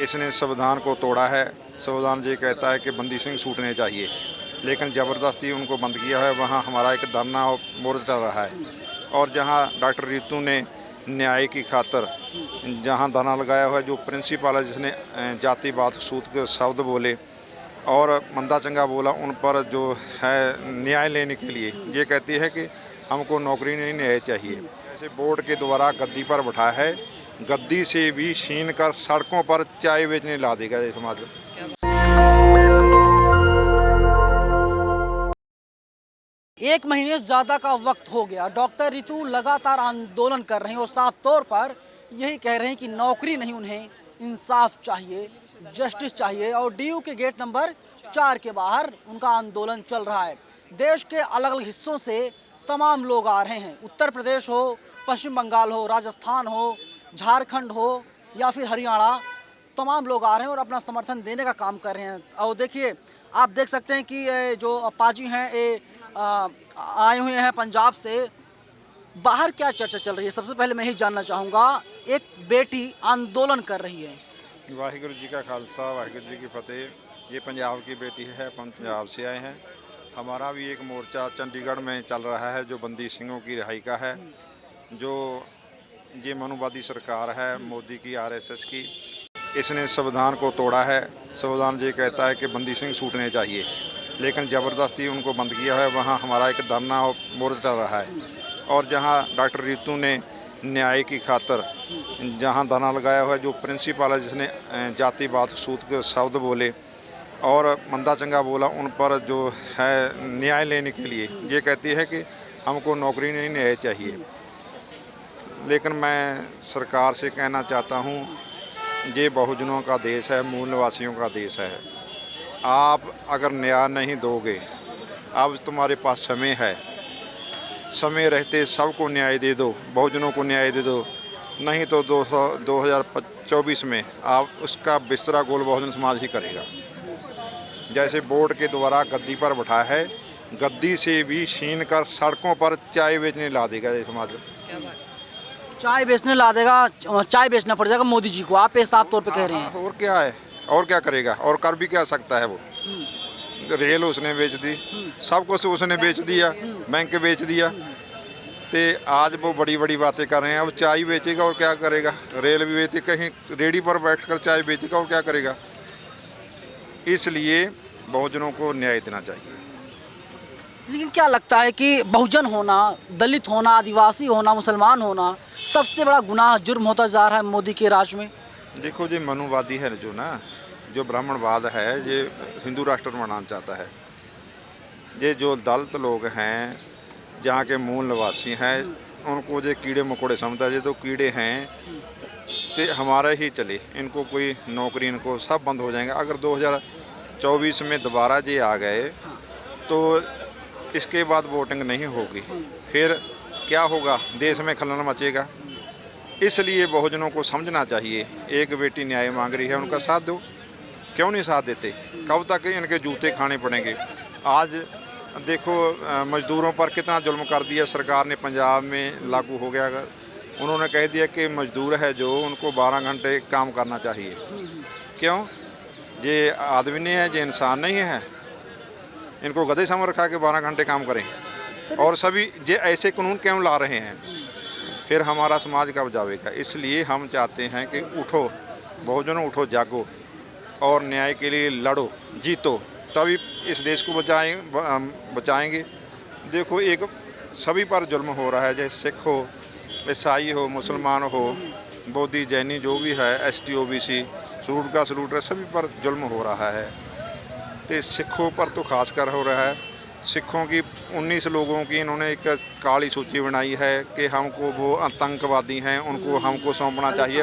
इसने संविधान को तोड़ा है। संविधान ये कहता है कि बंदी सिंह छूटने चाहिए, लेकिन ज़बरदस्ती उनको बंद किया है। वहाँ हमारा एक धरना और मोर्चा चल रहा है, और जहाँ डॉक्टर रितु ने न्याय की खातर जहाँ धरना लगाया हुआ है, जो प्रिंसिपल है जिसने जातिवाद सूत्र के शब्द बोले और मंदा चंगा बोला, उन पर जो है न्याय लेने के लिए ये कहती है कि हमको नौकरी नहीं, न्याय चाहिए। ऐसे बोर्ड के द्वारा गद्दी पर बैठा है, गद्दी से भी छीन कर सड़कों पर चाय बेचने ला देगा ये समाज। 1 महीने से ज़्यादा का वक्त हो गया, डॉक्टर रितु लगातार आंदोलन कर रहे हैं और साफ तौर पर यही कह रहे हैं कि नौकरी नहीं, उन्हें इंसाफ चाहिए, जस्टिस चाहिए। और डीयू के गेट नंबर 4 के बाहर उनका आंदोलन चल रहा है। देश के अलग अलग हिस्सों से तमाम लोग आ रहे हैं, उत्तर प्रदेश हो, पश्चिम बंगाल हो, राजस्थान हो, झारखंड हो या फिर हरियाणा, तमाम लोग आ रहे हैं और अपना समर्थन देने का काम कर रहे हैं। और देखिए, आप देख सकते हैं कि ये जो अप्पाजी हैं ये आए हुए हैं पंजाब से। बाहर क्या चर्चा चल रही है, सबसे पहले मैं ही जानना चाहूँगा। एक बेटी आंदोलन कर रही है। वाहिगुरु जी का खालसा, वाहिगुरु जी की फतेह। ये पंजाब की बेटी है, हम पंजाब से आए हैं। हमारा भी एक मोर्चा चंडीगढ़ में चल रहा है जो बंदी सिंहों की रिहाई का है। जो ये मनुवादी सरकार है मोदी की, आरएसएस की, इसने संविधान को तोड़ा है। संविधान ये कहता है कि बंदी सिंह छूटने चाहिए, लेकिन ज़बरदस्ती उनको बंद किया है। वहाँ हमारा एक धरना और मोर्चा चल रहा है, और जहाँ डॉक्टर रितु ने न्याय की खातर जहाँ धरना लगाया हुआ है, जो प्रिंसिपल है जिसने जातिवाद सूत्र के शब्द बोले और मंदा चंगा बोला, उन पर जो है न्याय लेने के लिए ये कहती है कि हमको नौकरी नहीं, न्याय चाहिए। लेकिन मैं सरकार से कहना चाहता हूँ, ये बहुजनों का देश है, मूल निवासियों का देश है। आप अगर न्याय नहीं दोगे, अब तुम्हारे पास समय है, समय रहते सबको न्याय दे दो, बहुजनों को न्याय दे दो। नहीं तो 2024 में आप उसका बिस्तरा गोल बहुजन समाज ही करेगा। जैसे बोर्ड के द्वारा गद्दी पर बैठा है, गद्दी से भी छीन कर सड़कों पर चाय बेचने ला देगा ये समाज। चाय बेचने ला देगा, चाय बेचना पड़ जाएगा मोदी जी को, आप ये साफ तौर पे कह रहे हैं। और क्या है, और क्या करेगा, और कर भी क्या सकता है वो। रेल उसने बेच दी, सब कुछ उसने बेच दिया, बैंक बेच दिया, तो आज वो बड़ी बड़ी बातें कर रहे हैं। अब चाय बेचेगा और क्या करेगा, रेल भी बेचे, कहीं रेडी पर बैठकर चाय बेचेगा और क्या करेगा। इसलिए बहुजनों को न्याय देना चाहिए। लेकिन क्या लगता है कि बहुजन होना, दलित होना, आदिवासी होना, मुसलमान होना सबसे बड़ा गुनाह, जुर्म होता जा रहा है मोदी के राज में? देखो, ये मनुवादी है जो ना, जो ब्राह्मणवाद है, ये हिंदू राष्ट्र बनाना चाहता है। ये जो दलित लोग हैं, जहाँ के मूल निवासी हैं, उनको जो कीड़े मकोड़े समझता है, ये तो कीड़े हैं, तो हमारे ही चले, इनको कोई नौकरी, इनको सब बंद हो जाएंगे। अगर 2024 में दोबारा ये आ गए तो इसके बाद वोटिंग नहीं होगी, फिर क्या होगा, देश में खलल मचेगा। इसलिए बहुजनों को समझना चाहिए, एक बेटी न्याय मांग रही है, उनका साथ दो। क्यों नहीं साथ देते, कब तक इनके जूते खाने पड़ेंगे। आज देखो, मज़दूरों पर कितना जुल्म कर दिया सरकार ने, पंजाब में लागू हो गया। उन्होंने कह दिया कि मज़दूर है जो, उनको 12 घंटे काम करना चाहिए। क्यों, ये आदमी नहीं है, ये इंसान नहीं है, इनको गधे समझ रखा के 12 घंटे काम करें। और सभी ये ऐसे कानून क्यों ला रहे हैं, फिर हमारा समाज कब जाएगा। इसलिए हम चाहते हैं कि उठो बहुजनों, उठो, जागो और न्याय के लिए लड़ो, जीतो, तभी इस देश को बचाएंगे। देखो, एक सभी पर जुल्म हो रहा है, जैसे सिख हो, ईसाई हो, मुसलमान हो, बौद्धी, जैनी, जो भी है, ST OBC, सूट का सलूट, सभी पर जुल्म हो रहा है। तो सिखों पर तो खासकर हो रहा है। सिखों की 19 लोगों की इन्होंने एक काली सूची बनाई है कि हमको, वो आतंकवादी हैं, उनको हमको सौंपना चाहिए,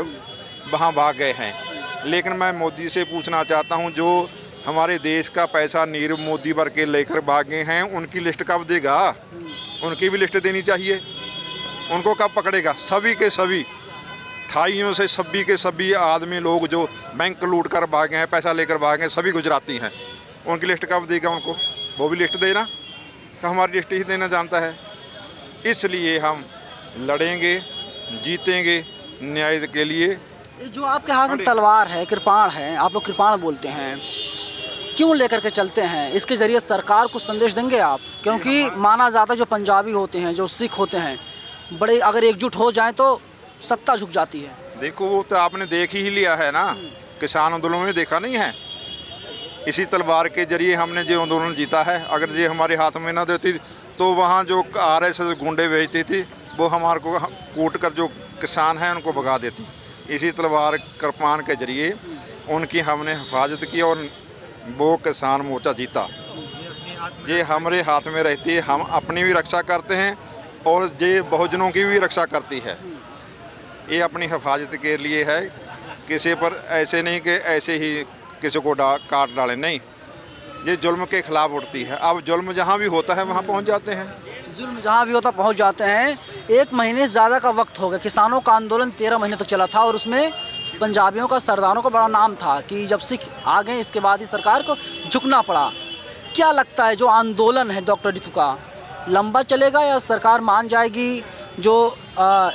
वहाँ भाग गए हैं। लेकिन मैं मोदी से पूछना चाहता हूँ, जो हमारे देश का पैसा नीरव मोदी भर के लेकर भागे हैं, उनकी लिस्ट कब देगा, उनकी भी लिस्ट देनी चाहिए। उनको कब पकड़ेगा, सभी के सभी 28 से सभी के सभी आदमी लोग जो बैंक लूट कर भागे हैं, पैसा लेकर भागे हैं, सभी गुजराती हैं, उनकी लिस्ट कब देगा उनको, वो भी लिस्ट देना, तो हमारी लिस्ट ही देना जानता है। इसलिए हम लड़ेंगे, जीतेंगे न्याय के लिए, ये जो आपके हाथ में तलवार है, कृपाण है, आप लोग कृपाण बोलते हैं, क्यों लेकर के चलते हैं? इसके ज़रिए सरकार को संदेश देंगे आप? क्योंकि माना जाता है जो पंजाबी होते हैं, जो सिख होते हैं, बड़े अगर एकजुट हो जाएं तो सत्ता झुक जाती है। देखो वो तो आपने देख ही लिया है ना, किसान आंदोलन में देखा नहीं है। इसी तलवार के जरिए हमने जो आंदोलन जीता है। अगर ये हमारे हाथ में ना देती तो वहाँ जो RSS गुंडे भेजती थी वो हमारे को कूट कर जो किसान हैं उनको भगा देती। इसी तलवार कृपाण के जरिए उनकी हमने हिफाजत की और वो किसान मोर्चा जीता। ये हमारे हाथ में रहती है, हम अपनी भी रक्षा करते हैं और ये बहुजनों की भी रक्षा करती है। ये अपनी हिफाजत के लिए है, किसी पर ऐसे नहीं कि ऐसे ही किसी को काट डालें, नहीं, ये जुल्म के खिलाफ उठती है। अब जुल्म जहाँ भी होता है वहाँ पहुँच जाते हैं। जुल्म जहाँ भी होता पहुँच जाते हैं। 1 महीने से ज़्यादा का वक्त हो गया। किसानों का आंदोलन 13 महीने तक चला था और उसमें पंजाबियों का, सरदारों का बड़ा नाम था कि जब सिख आ गए इसके बाद ही सरकार को झुकना पड़ा। क्या लगता है जो आंदोलन है डॉक्टर रितु का, लंबा चलेगा या सरकार मान जाएगी, जो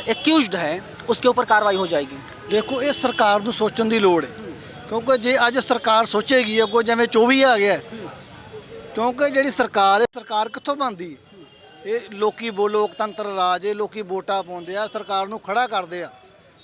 एक्यूज्ड है उसके ऊपर कार्रवाई हो जाएगी? देखो ये सरकार ਨੂੰ ਸੋਚਣ ਦੀ ਲੋੜ ਹੈ, ਕਿਉਂਕਿ ਜੇ ਅੱਜ ਸਰਕਾਰ ਸੋਚੇਗੀ ਅੱਗੋਂ ਜਿਵੇਂ 24 ਆ ਗਿਆ, ਕਿਉਂਕਿ ਜਿਹੜੀ ਸਰਕਾਰ ਹੈ, ਸਰਕਾਰ ਕਿੱਥੋਂ ਬਣਦੀ ਹੈ? ਇਹ ਲੋਕਤੰਤਰ ਰਾਜ ਹੈ, ਲੋਕੀ ਵੋਟਾਂ ਪਾਉਂਦੇ ਆ, ਸਰਕਾਰ ਨੂੰ ਖੜਾ ਕਰਦੇ ਆ।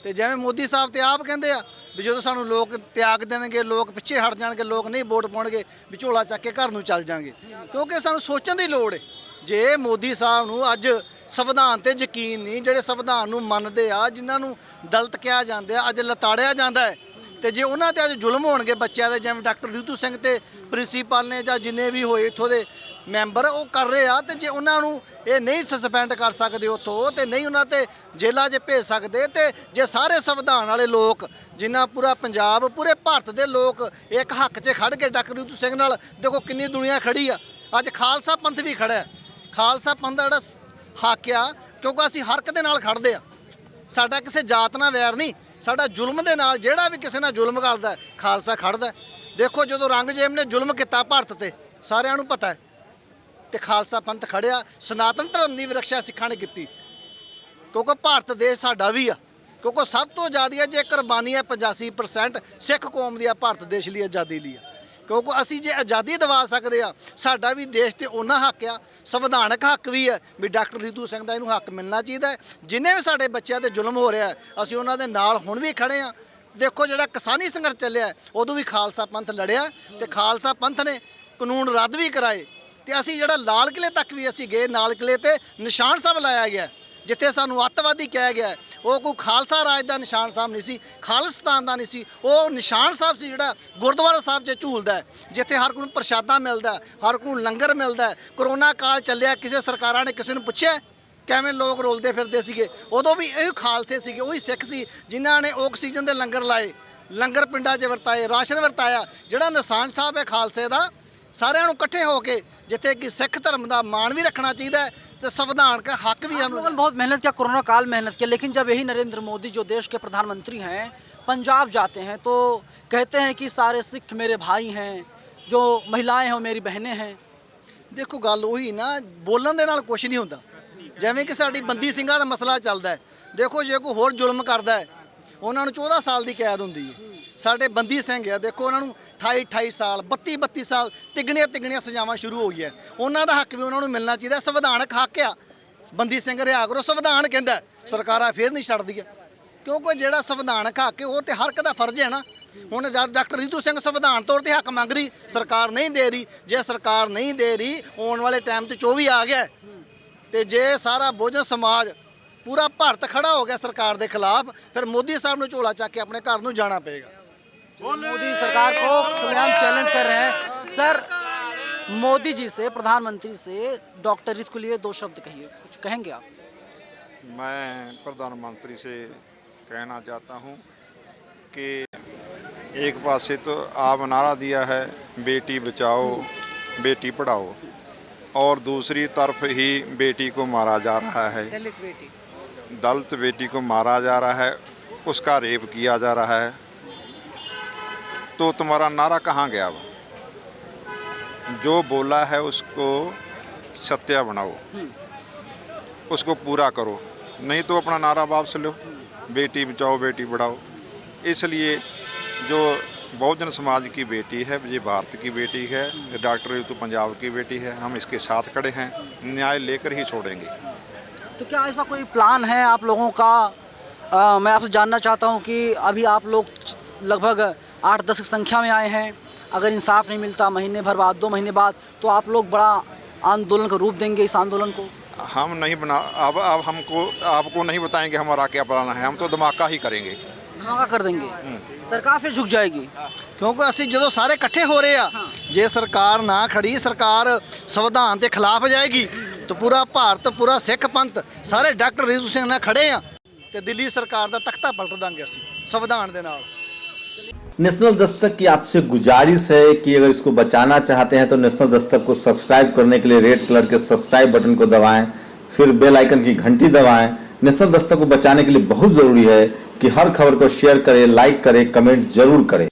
ਤੇ ਜਿਵੇਂ ਮੋਦੀ ਸਾਹਿਬ ਤੇ ਆਪ ਕਹਿੰਦੇ ਆ ਵੀ ਜਦੋਂ ਸਾਨੂੰ ਲੋਕ ਤਿਆਗ ਦੇਣਗੇ, ਲੋਕ ਪਿੱਛੇ ਹਟ ਜਾਣਗੇ, ਲੋਕ ਨਹੀਂ ਵੋਟ ਪਾਉਣਗੇ, ਵੀ ਝੋਲਾ ਚੱਕ ਕੇ ਘਰ ਨੂੰ ਚੱਲ ਜਾਣਗੇ। ਕਿਉਂਕਿ ਸਾਨੂੰ ਸੋਚਣ ਦੀ ਲੋੜ ਹੈ। ਜੇ ਮੋਦੀ ਸਾਹਿਬ ਨੂੰ ਅੱਜ ਸੰਵਿਧਾਨ ਤੇ ਯਕੀਨ ਨਹੀਂ, ਜਿਹੜੇ ਸੰਵਿਧਾਨ ਨੂੰ ਮੰਨਦੇ ਆ, ਜਿਨ੍ਹਾਂ ਨੂੰ ਦਲਿਤ ਕਿਹਾ ਜਾਂਦਾ ਹੈ, ਅੱਜ ਲਤਾੜਿਆ ਜਾਂਦਾ ਹੈ, ਤੇ ਜੇ ਉਹਨਾਂ ਤੇ ਅੱਜ ਜ਼ੁਲਮ ਹੋਣਗੇ ਬੱਚਿਆਂ ਦੇ, ਜਿਵੇਂ ਡਾਕਟਰ ਰਿਤੂ ਸਿੰਘ ਤੇ ਪ੍ਰਿੰਸੀਪਲ ਨੇ ਜਾਂ ਜਿੰਨੇ ਵੀ ਹੋਏ ਇੱਥੋਂ ਦੇ ਮੈਂਬਰ ਉਹ ਕਰ ਰਹੇ ਆ, ਤੇ ਜੇ ਉਹਨਾਂ ਨੂੰ ਇਹ ਨਹੀਂ ਸਸਪੈਂਡ ਕਰ ਸਕਦੇ ਉੱਥੋਂ, ਤੇ ਨਹੀਂ ਉਹਨਾਂ ਤੇ ਜੇਲ੍ਹਾਂ 'ਚ ਭੇਜ ਸਕਦੇ, ਤੇ ਜੇ ਸਾਰੇ ਸੰਵਿਧਾਨ ਵਾਲੇ ਲੋਕ, ਜਿਨ੍ਹਾਂ ਪੂਰਾ ਪੰਜਾਬ, ਪੂਰੇ ਭਾਰਤ ਦੇ ਲੋਕ ਇੱਕ ਹੱਕ 'ਚ ਖੜ ਕੇ ਡਾਕਟਰ ਰਿਤੂ ਸਿੰਘ ਨਾਲ, ਦੇਖੋ ਕਿੰਨੀ ਦੁਨੀਆ ਖੜੀ ਆ। ਅੱਜ ਖਾਲਸਾ ਪੰਥ ਵੀ ਖੜਾ ਹੈ। ਖਾਲਸਾ ਪੰਥ ਦਾ ਜਿਹੜਾ ਹੱਕ ਆ, ਕਿਉਂਕਿ ਅਸੀਂ ਹਰ ਇੱਕ ਦੇ ਨਾਲ ਖੜਦੇ ਆ। ਸਾਡਾ ਕਿਸੇ ਜਾਤ ਨਾਲ ਵੈਰ ਨਹੀਂ, ਸਾਡਾ ਜ਼ੁਲਮ ਦੇ ਨਾਲ, ਜਿਹੜਾ ਵੀ ਕਿਸੇ ਨਾਲ ਜ਼ੁਲਮ ਕਰਦਾ ਖਾਲਸਾ ਖੜਦਾ। ਦੇਖੋ ਜਦੋਂ ਔਰੰਗਜ਼ੇਬ ਨੇ ਜ਼ੁਲਮ ਕੀਤਾ ਭਾਰਤ ਤੇ, ਸਾਰਿਆਂ ਨੂੰ ਪਤਾ ਹੈ, ਤੇ ਖਾਲਸਾ ਪੰਥ ਖੜਿਆ। ਸਨਾਤਨ ਧਰਮ ਦੀ ਵੀ ਰੱਖਿਆ ਸਿੱਖਾਂ ਨੇ ਕੀਤੀ, ਕਿਉਂਕਿ ਭਾਰਤ ਦੇਸ਼ ਸਾਡਾ ਵੀ ਆ। ਕਿਉਂਕਿ ਸਭ ਤੋਂ ਜ਼ਿਆਦਾ ਜੇ ਕੁਰਬਾਨੀ ਹੈ 85% ਸਿੱਖ ਕੌਮ ਦੀ ਆ ਭਾਰਤ ਦੇਸ਼ ਲਈ, ਆਜ਼ਾਦੀ ਲਈ ਆ। ਕਿਉਂਕਿ ਅਸੀਂ ਜੇ ਆਜ਼ਾਦੀ ਦਿਵਾ ਸਕਦੇ ਆ, ਸਾਡਾ ਵੀ ਦੇਸ਼ ਤੇ ਉਹਨਾਂ ਹੱਕ ਆ, ਸੰਵਿਧਾਨਕ ਹੱਕ ਵੀ ਹੈ ਵੀ ਡਾਕਟਰ ਰਿਤੂ ਸਿੰਘ ਦਾ ਇਹਨੂੰ ਹੱਕ ਮਿਲਣਾ ਚਾਹੀਦਾ ਹੈ। ਜਿੰਨੇ ਵੀ ਸਾਡੇ ਬੱਚਿਆਂ ਤੇ ਜ਼ੁਲਮ ਹੋ ਰਿਹਾ, ਅਸੀਂ ਉਹਨਾਂ ਦੇ ਨਾਲ ਹੁਣ ਵੀ ਖੜੇ ਆ। ਦੇਖੋ ਜਿਹੜਾ ਕਿਸਾਨੀ ਸੰਘਰਸ਼ ਚੱਲਿਆ, ਉਦੋਂ ਵੀ ਖਾਲਸਾ ਪੰਥ ਲੜਿਆ, ਤੇ ਖਾਲਸਾ ਪੰਥ ਨੇ ਕਾਨੂੰਨ ਰੱਦ ਵੀ ਕਰਾਏ, ਤੇ ਅਸੀਂ ਜਿਹੜਾ ਲਾਲ ਕਿਲੇ ਤੱਕ ਵੀ ਅਸੀਂ ਗਏ, ਲਾਲ ਕਿਲੇ ਤੇ ਨਿਸ਼ਾਨ ਸਾਹਿਬ ਲਾਇਆ ਗਿਆ, ਜਿੱਥੇ ਸਾਨੂੰ ਅੱਤਵਾਦੀ ਕਿਹਾ ਗਿਆ। ਉਹ ਕੋਈ ਖਾਲਸਾ ਰਾਜ ਦਾ ਨਿਸ਼ਾਨ ਸਾਹਿਬ ਨਹੀਂ ਸੀ, ਖਾਲਿਸਤਾਨ ਦਾ ਨਹੀਂ ਸੀ, ਉਹ ਨਿਸ਼ਾਨ ਸਾਹਿਬ ਸੀ ਜਿਹੜਾ ਗੁਰਦੁਆਰਾ ਸਾਹਿਬ 'ਚ ਝੂਲਦਾ, ਜਿੱਥੇ ਹਰ ਕੋਈ ਨੂੰ ਪ੍ਰਸ਼ਾਦਾ ਮਿਲਦਾ, ਹਰ ਕੋਈ ਨੂੰ ਲੰਗਰ ਮਿਲਦਾ। ਕਰੋਨਾ ਕਾਲ ਚੱਲਿਆ, ਕਿਸੇ ਸਰਕਾਰਾਂ ਨੇ ਕਿਸੇ ਨੂੰ ਪੁੱਛਿਆ ਕਿਵੇਂ ਲੋਕ ਰੋਲਦੇ ਫਿਰਦੇ ਸੀਗੇ? ਉਦੋਂ ਵੀ ਇਹ ਖਾਲਸੇ ਸੀਗੇ, ਉਹੀ ਸਿੱਖ ਸੀ ਜਿਨ੍ਹਾਂ ਨੇ ਆਕਸੀਜਨ ਦੇ ਲੰਗਰ ਲਾਏ, ਲੰਗਰ ਪਿੰਡਾਂ 'ਚ ਵਰਤਾਏ, ਰਾਸ਼ਨ ਵਰਤਾਇਆ। ਜਿਹੜਾ ਨਿਸ਼ਾਨ ਸਾਹਿਬ ਹੈ ਖਾਲਸੇ ਦਾ, ਸਾਰਿਆਂ ਨੂੰ ਇਕੱਠੇ ਹੋ ਕੇ, ਜਿੱਥੇ ਕਿ ਸਿੱਖ ਧਰਮ ਦਾ ਮਾਣ ਵੀ ਰੱਖਣਾ ਚਾਹੀਦਾ है, तो संविधान का हक भी हम लोगों ने बहुत मेहनत किया, कोरोना काल मेहनत किया, लेकिन जब यही नरेंद्र मोदी जो देश के प्रधानमंत्री हैं पंजाब जाते हैं तो कहते हैं कि सारे सिख मेरे भाई हैं, जो महिलाएं हैं वो मेरी बहनें हैं। देखो गल ਉਹੀ ना, बोलन ਦੇ ਨਾਲ ਕੁਝ ਨਹੀਂ ਹੁੰਦਾ। ਜਿਵੇਂ ਕਿ ਸਾਡੀ ਬੰਦੀ ਸਿੰਘਾਂ ਦਾ ਮਸਲਾ ਚੱਲਦਾ ਹੈ, ਦੇਖੋ ਜੇ ਕੋਈ ਹੋਰ ਜ਼ੁਲਮ ਕਰਦਾ ਹੈ, ਉਹਨਾਂ ਨੂੰ 14 ਸਾਲ ਦੀ ਕੈਦ ਹੁੰਦੀ ਹੈ। ਸਾਡੇ ਬੰਦੀ ਸਿੰਘ ਆ, ਦੇਖੋ ਉਹਨਾਂ ਨੂੰ 28 ਸਾਲ 32 ਸਾਲ ਤਿੱਗਣੀਆਂ ਸਜ਼ਾਵਾਂ ਸ਼ੁਰੂ ਹੋ ਗਈਆਂ। ਉਹਨਾਂ ਦਾ ਹੱਕ ਵੀ ਉਹਨਾਂ ਨੂੰ ਮਿਲਣਾ ਚਾਹੀਦਾ, ਸੰਵਿਧਾਨਕ ਹੱਕ ਆ। ਬੰਦੀ ਸਿੰਘ ਰਿਹਾ ਕਰੋ, ਸੰਵਿਧਾਨ ਕਹਿੰਦਾ, ਸਰਕਾਰਾਂ ਫੇਰ ਨਹੀਂ ਛੱਡਦੀਆਂ, ਕਿਉਂਕਿ ਜਿਹੜਾ ਸੰਵਿਧਾਨਕ ਹੱਕ ਹੈ ਉਹ ਤੇ ਹਰ ਇੱਕ ਦਾ ਫਰਜ਼ ਹੈ ਨਾ। ਹੁਣ ਡਾਕਟਰ ਰਿਤੂ ਸਿੰਘ ਸੰਵਿਧਾਨ ਤੌਰ ਤੇ ਹੱਕ ਮੰਗ ਰਹੀ, ਸਰਕਾਰ ਨਹੀਂ ਦੇ ਰਹੀ। ਜੇ ਸਰਕਾਰ ਨਹੀਂ ਦੇ ਰਹੀ, ਆਉਣ ਵਾਲੇ ਟਾਈਮ ਤੇ 24 ਆ ਗਿਆ, ਤੇ ਜੇ ਸਾਰਾ ਬਹੁਜਨ ਸਮਾਜ ਪੂਰਾ ਭਾਰਤ ਖੜਾ ਹੋ ਗਿਆ ਸਰਕਾਰ ਦੇ ਖਿਲਾਫ, ਫਿਰ ਮੋਦੀ ਸਾਹਿਬ ਨੂੰ ਝੋਲਾ ਚੱਕ ਕੇ ਆਪਣੇ ਘਰ ਨੂੰ ਜਾਣਾ ਪਏਗਾ। मोदी सरकार को खुलेआम चैलेंज कर रहे हैं। सर, मोदी जी से, प्रधानमंत्री से डॉक्टर रितु के लिए 2 शब्द कहिए, कुछ कहेंगे आप? मैं प्रधानमंत्री से कहना चाहता हूँ कि एक पास से तो आप नारा दिया है बेटी बचाओ बेटी पढ़ाओ, और दूसरी तरफ ही बेटी को मारा जा रहा है, दलित बेटी को मारा जा रहा है, उसका रेप किया जा रहा है। तो तुम्हारा नारा कहाँ गया? जो बोला है उसको सत्य बनाओ, उसको पूरा करो, नहीं तो अपना नारा वापस लो, बेटी बचाओ बेटी पढ़ाओ। इसलिए जो बहुजन समाज की बेटी है, ये भारत की बेटी है, डॉक्टर रितु पंजाब की बेटी है, हम इसके साथ खड़े हैं, न्याय लेकर ही छोड़ेंगे। तो क्या ऐसा कोई प्लान है आप लोगों का? मैं आपसे जानना चाहता हूं कि अभी आप लोग लगभग 8-10 की संख्या में आए हैं। अगर इंसाफ नहीं मिलता महीने भर बाद, 2 महीने बाद, तो आप लोग बड़ा आंदोलन का रूप देंगे इस आंदोलन को? हम नहीं बना अब हमको आपको नहीं बताएंगे हमारा क्या प्लान है, हम तो धमाका ही करेंगे। धमाका कर देंगे, सरकार फिर झुक जाएगी। ਕਿਉਂਕਿ ਅਸੀਂ ਜਦੋਂ ਸਾਰੇ ਇਕੱਠੇ ਹੋ ਰਹੇ ਆ, ਜੇ ਸਰਕਾਰ ਨਾ ਖੜੀ, ਸਰਕਾਰ ਸੰਵਿਧਾਨ ਦੇ ਖਿਲਾਫ ਜਾਏਗੀ, ਤਾਂ ਪੂਰਾ ਭਾਰਤ, ਪੂਰਾ ਸਿੱਖ ਪੰਥ, ਸਾਰੇ ਡਾਕਟਰ ਰਿਤੂ ਸਿੰਘ ਨਾਲ ਖੜੇ ਆ ਤੇ ਦਿੱਲੀ ਸਰਕਾਰ ਦਾ ਤਖਤਾ ਪਲਟ ਦਾਂਗੇ ਅਸੀਂ ਸੰਵਿਧਾਨ ਦੇ ਨਾਲ। नेशनल दस्तक की आपसे गुजारिश है कि अगर इसको बचाना चाहते हैं तो नेशनल दस्तक को सब्सक्राइब करने के लिए रेड कलर के सब्सक्राइब बटन को दबाएं, फिर बेल आइकन की घंटी दबाएं। नेशनल दस्तक को बचाने के लिए बहुत जरूरी है कि हर खबर को शेयर करें, लाइक करें, कमेंट जरूर करें।